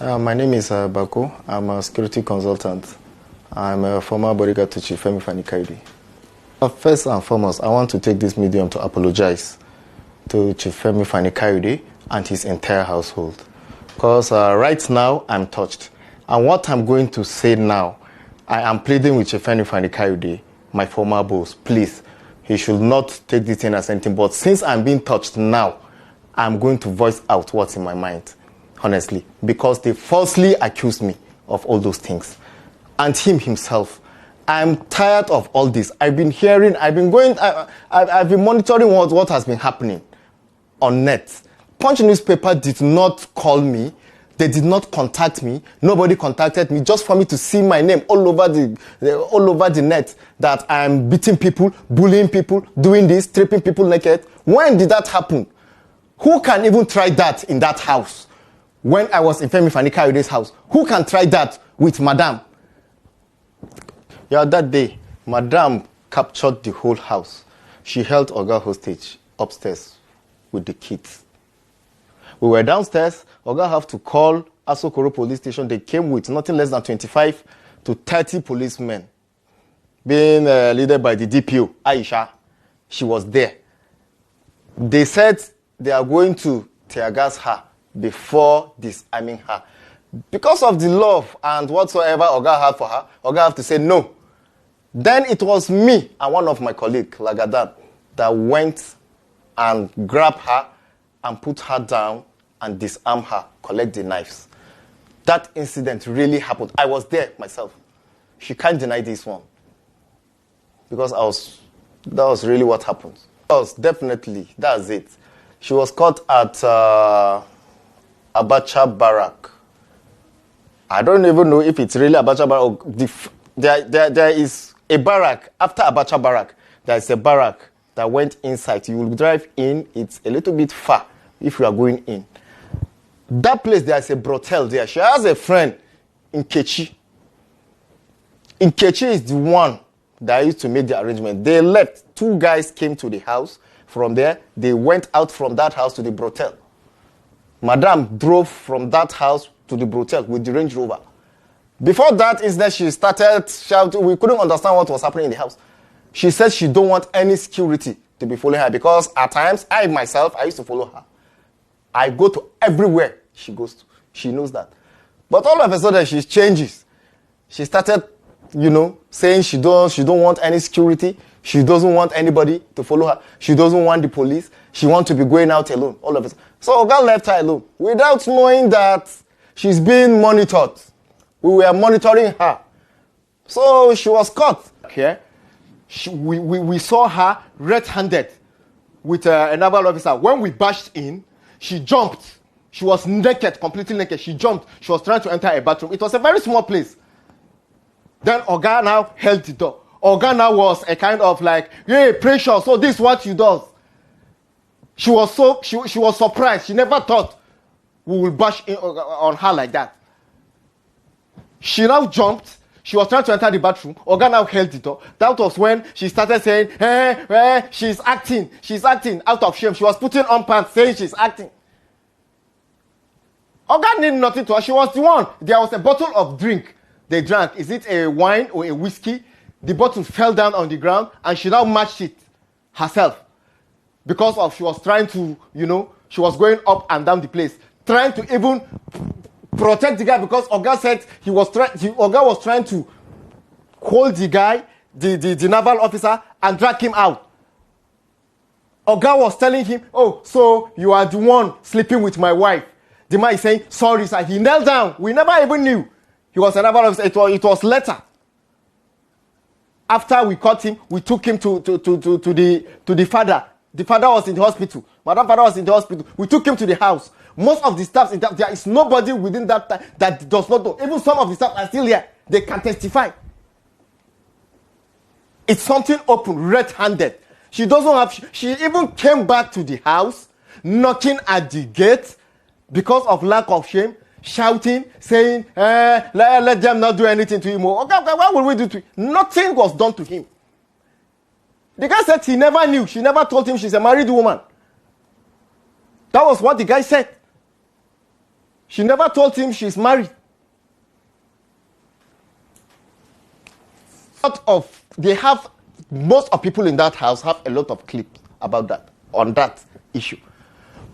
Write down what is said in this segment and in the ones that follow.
My name is Bako. I'm a security consultant. I'm a former bodyguard to Chief Fani-Kayode. First and foremost, I want to take this medium to apologize to Chief Fani-Kayode and his entire household. Because right now, I'm touched. And what I'm going to say now, I am pleading with Chief Fani-Kayode, my former boss. Please, he should not take this thing as anything. But since I'm being touched now, I'm going to voice out what's in my mind, honestly. Because they falsely accused me of all those things. And him himself. I'm tired of all this. I've been hearing, I've been monitoring what has been happening on net. Punch newspaper did not call me. They did not contact me. Nobody contacted me just for me to see my name all over the net that I'm beating people, bullying people, doing this, stripping people naked. When did that happen? Who can even try that in that house? When I was in Fani-Kayode's house, who can try that with Madam? Yeah, that day, Madam captured the whole house. She held Oga hostage upstairs with the kids. We were downstairs. Oga have to call Asokoro police station. They came with nothing less than 25 to 30 policemen, being led by the DPO, Aisha. She was there. They said they are going to tear gas her before disarming her. Because of the love and whatsoever Oga had for her, Oga have to say no. Then it was me and one of my colleagues, Lagadan, that went and grabbed her and put her down and disarm her, collect the knives. That incident really happened. I was there myself. She can't deny this one. Because that was really what happened. Definitely, that's it. She was caught at Abacha Barrack. I don't even know if it's really Abacha Barrack. There is a barrack. After Abacha Barrack, there is a barrack that went inside. You will drive in. It's a little bit far if you are going in. That place, there is a brothel there. She has a friend in Kechi. In Kechi is the one that used to make the arrangement. They left. 2 guys came to the house. From there, they went out from that house to the brothel. Madam drove from that house to the brothel with the Range Rover. Before that incident, she started shouting. We couldn't understand what was happening in the house. She said she don't want any security to be following her because at times, I myself, I used to follow her. I go to everywhere she goes to. She knows that. But all of a sudden, she changes. She started, saying she don't want any security. She doesn't want anybody to follow her. She doesn't want the police. She wants to be going out alone. All of a sudden. So Oga left her alone without knowing that she's being monitored. We were monitoring her. So she was caught. Here, we saw her red-handed with a naval officer. When we bashed in, she jumped. She was naked, completely naked. She jumped. She was trying to enter a bathroom. It was a very small place. Then Oga now held the door. Oga now was a kind of like, hey, precious, so this is what she does. She was surprised. She never thought we would bash on her like that. She now jumped. She was trying to enter the bathroom. Oga now held the door. That was when she started saying, she's acting. She's acting out of shame. She was putting on pants saying she's acting. Oga did nothing to her. She was the one. There was a bottle of drink they drank. Is it a wine or a whiskey? The bottle fell down on the ground and she now matched it herself. Because she was trying to, she was going up and down the place. Trying to even protect the guy because Oga said Oga was trying to hold the guy, the naval officer, and drag him out. Oga was telling him, oh, so you are the one sleeping with my wife. The man is saying, sorry, sir. He knelt down. We never even knew he was a naval officer. It was later. After we caught him, we took him to the father. The father was in the hospital. Madam father was in the hospital. We took him to the house. Most of the staff, there is nobody within that time that does not know. Even some of the staff are still here. They can testify. It's something open, red-handed. She doesn't have. She even came back to the house, knocking at the gate because of lack of shame, shouting, saying, let them not do anything to him. Okay, what will we do to him? Nothing was done to him. The guy said he never knew. She never told him she's a married woman. That was what the guy said. She never told him she's married. Most of people in that house have a lot of clips about that, on that issue.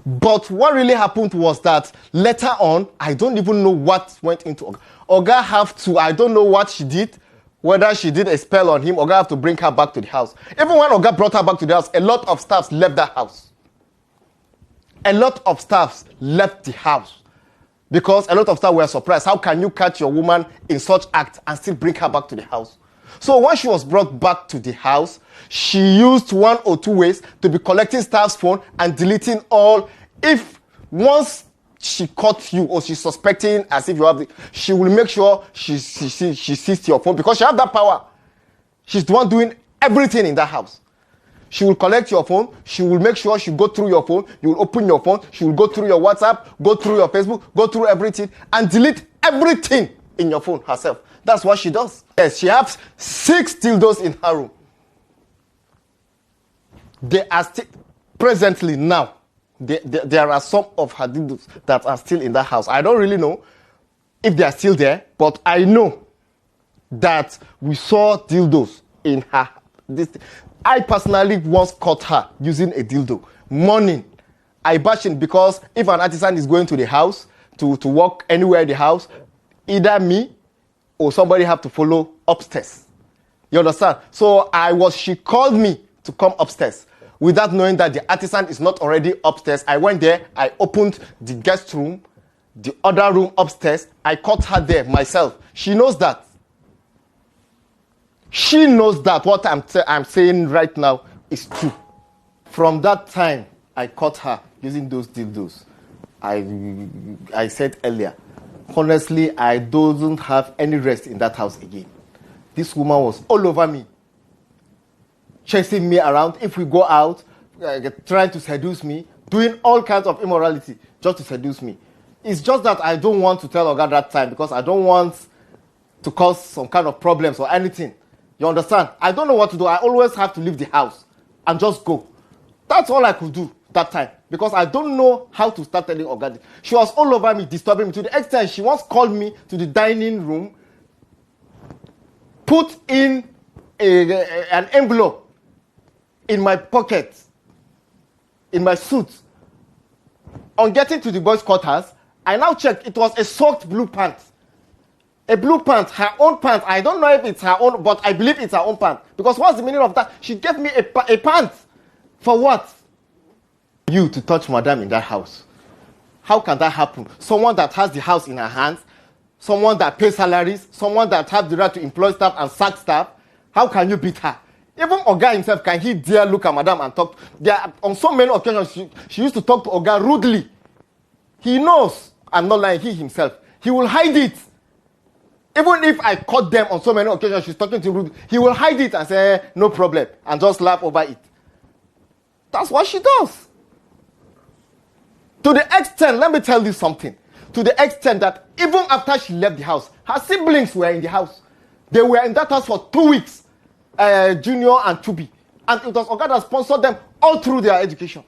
But what really happened was that later on, I don't even know what went into Oga. Oga I don't know what she did, whether she did a spell on him. Oga have to bring her back to the house. Even when Oga brought her back to the house, a lot of staffs left the house. A lot of staffs left the house because a lot of staff were surprised. How can you catch your woman in such act and still bring her back to the house? So when she was brought back to the house, she used 1 or 2 ways to be collecting staff's phone and deleting all. If once she caught you or she's suspecting as if you have she will make sure she sees your phone because she has that power. She's the one doing everything in that house. She will collect your phone. She will make sure she go through your phone. You will open your phone. She will go through your WhatsApp, go through your Facebook, go through everything and delete everything in your phone herself. That's what she does. Yes, she has 6 dildos in her room. They are still, presently now, there are some of her dildos that are still in that house. I don't really know if they are still there, but I know that we saw dildos in her. I personally once caught her using a dildo. Morning, I bashed in because if an artisan is going to the house to walk anywhere in the house, either me or somebody have to follow upstairs. You understand? So she called me to come upstairs without knowing that the artisan is not already upstairs. I went there, I opened the guest room, the other room upstairs. I caught her there myself. She knows that. She knows that what I'm saying right now is true. From that time, I caught her using those dildos. I said earlier, honestly, I don't have any rest in that house again. This woman was all over me, chasing me around. If we go out, trying to seduce me, doing all kinds of immorality just to seduce me. It's just that I don't want to tell Oga that time because I don't want to cause some kind of problems or anything. You understand? I don't know what to do. I always have to leave the house and just go. That's all I could do that time because I don't know how to start telling Oga. She was all over me, disturbing me to the extent she once called me to the dining room, put in an envelope in my pocket, in my suit. On getting to the boys' quarters, I now checked. It was a soaked blue pant. A blue pant, her own pant. I don't know if it's her own, but I believe it's her own pant. Because what's the meaning of that? She gave me a pant. For what? You to touch madam in that house. How can that happen? Someone that has the house in her hands, someone that pays salaries, someone that has the right to employ staff and sack staff. How can you beat her? Even Oga himself, can he dare look at madam and talk? On so many occasions, she used to talk to Oga rudely. He knows, I'm not lying, he himself. He will hide it. Even if I caught them on so many occasions, she's talking to him rudely, he will hide it and say, no problem, and just laugh over it. That's what she does. To the extent, let me tell you something. To the extent that even after she left the house, her siblings were in the house. They were in that house for 2 weeks, Junior and Chubi. And it was Oga that sponsored them all through their education.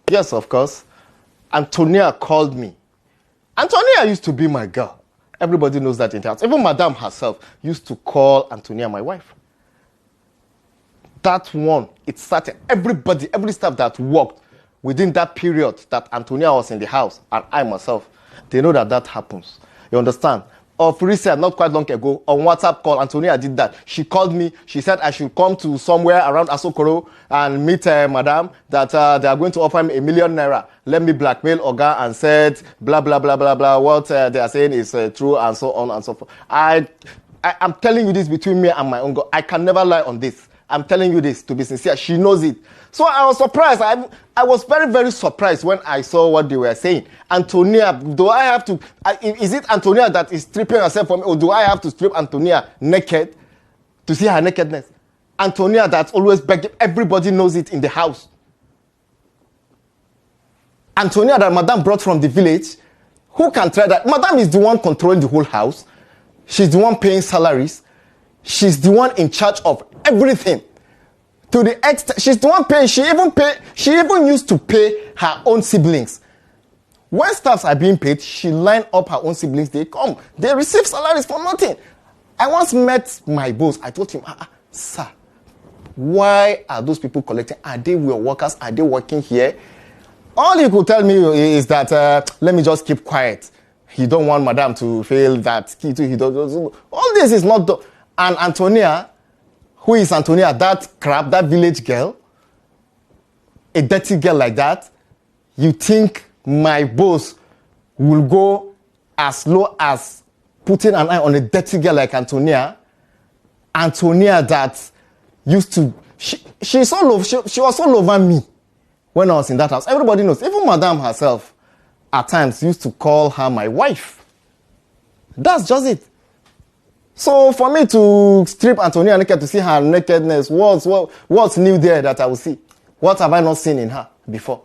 Yes, of course. Antonia called me. Antonia used to be my girl. Everybody knows that in the house. Even Madame herself used to call Antonia my wife. That one, it started. Everybody, every staff that worked within that period that Antonia was in the house, and I myself, they know that happens. You understand? Of recent, not quite long ago, on WhatsApp call, Antonia did that. She called me. She said I should come to somewhere around Asokoro and meet Madam, that they are going to offer me 1 million naira. Let me blackmail Oga and said, blah, blah, blah, blah, blah. What they are saying is true and so on and so forth. I'm telling you this between me and my own God. I can never lie on this. I'm telling you this to be sincere. She knows it. So I was surprised. I was very, very surprised when I saw what they were saying. Antonia, do I have to... is it Antonia that is stripping herself from me, or do I have to strip Antonia naked to see her nakedness? Antonia that's always begging. Everybody knows it in the house. Antonia that Madame brought from the village. Who can try that? Madame is the one controlling the whole house. She's the one paying salaries. She's the one in charge of everything. To the extent, she's the one paying. She even used to pay her own siblings. When staffs are being paid, she line up her own siblings. They come. They receive salaries for nothing. I once met my boss. I told him, sir, why are those people collecting? Are they your workers? Are they working here? All he could tell me is that, let me just keep quiet. He don't want madam to fail that. He does. All this is not done. And Antonia, who is Antonia? That crap, that village girl, a dirty girl like that, you think my boss will go as low as putting an eye on a dirty girl like Antonia? Antonia that used to, she was all over me when I was in that house. Everybody knows. Even madam herself, at times, used to call her my wife. That's just it. So for me to strip Antonia naked, to see her nakedness, what's new there that I will see? What have I not seen in her before?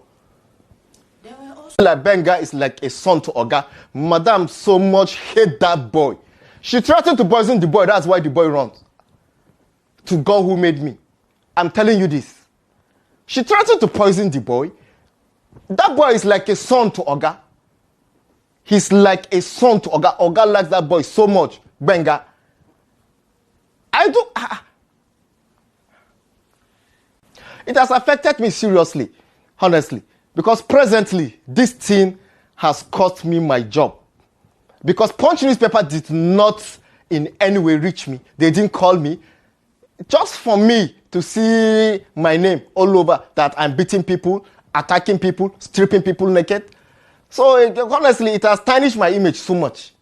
Like Benga is like a son to Oga. Madam so much hate that boy. She threatened to poison the boy. That's why the boy runs. To God who made me. I'm telling you this. She threatened to poison the boy. That boy is like a son to Oga. He's like a son to Oga. Oga likes that boy so much. Benga. It has affected me seriously, honestly. Because presently, this thing has cost me my job. Because Punch newspaper did not in any way reach me. They didn't call me. Just for me to see my name all over, that I'm beating people, attacking people, stripping people naked. So honestly, it has tarnished my image so much.